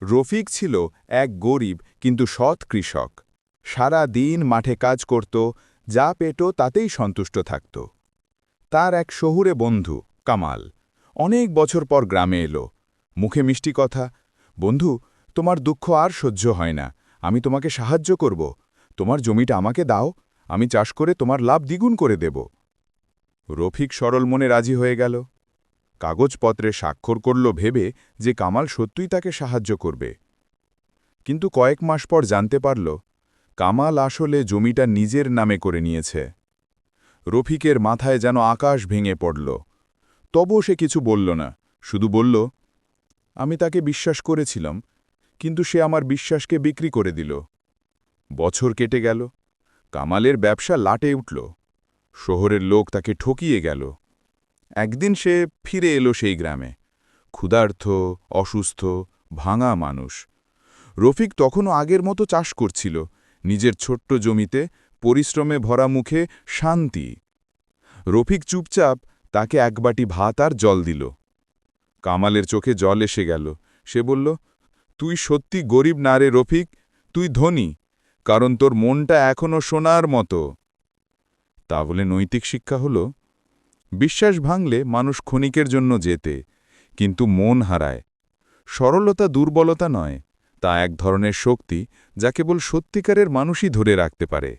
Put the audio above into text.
রফিক ছিল এক গরিব কিন্তু সৎ কৃষক। সারা দিন মাঠে কাজ করত, যা পেত তাতেই সন্তুষ্ট থাকত। তার এক শহুরে বন্ধু কামাল অনেক বছর পর গ্রামে এলো। মুখে মিষ্টি কথা, বন্ধু, তোমার দুঃখ আর সহ্য হয় না, আমি তোমাকে সাহায্য করব। তোমার জমিটা আমাকে দাও, আমি চাষ করে তোমার লাভ দ্বিগুণ করে দেব। রফিক সরল মনে রাজি হয়ে গেল। কাগজপত্রে স্বাক্ষর করল ভেবে যে কামাল সত্যই তাকে সাহায্য করবে। কিন্তু কয়েক মাস পর জানতে পারল কামাল আসলে জমিটা নিজের নামে করে নিয়েছে। রফিকের মাথায় যেন আকাশ ভেঙে পড়ল। তবুও সে কিছু বলল না, শুধু বলল, আমি তাকে বিশ্বাস করেছিলাম, কিন্তু সে আমার বিশ্বাসকে বিক্রি করে দিল। বছর কেটে গেল, কামালের ব্যবসা লাটে উঠল। শহরের লোক তাকে ঠকিয়ে গেল। একদিন সে ফিরে এলো সেই গ্রামে, ক্ষুধার্ত, অসুস্থ, ভাঙা মানুষ। রফিক তখনও আগের মতো চাষ করছিল, নিজের ছোট্ট জমিতে, পরিশ্রমে ভরা মুখে শান্তি। রফিক চুপচাপ তাকে এক বাটি ভাত আর জল দিল। কামালের চোখে জল এসে গেল। সে বলল, তুই সত্যি গরিব না রে রফিক, তুই ধনী, কারণ তোর মনটা এখনও সোনার মতো। তা বলে নৈতিক শিক্ষা হল, বিশ্বাস ভাঙলে মানুষ ক্ষণিকের জন্য যেতে, কিন্তু মন হারায়। সরলতা দুর্বলতা নয়, তা এক ধরনের শক্তি, যা কেবল সত্যিকারের মানুষই ধরে রাখতে পারে।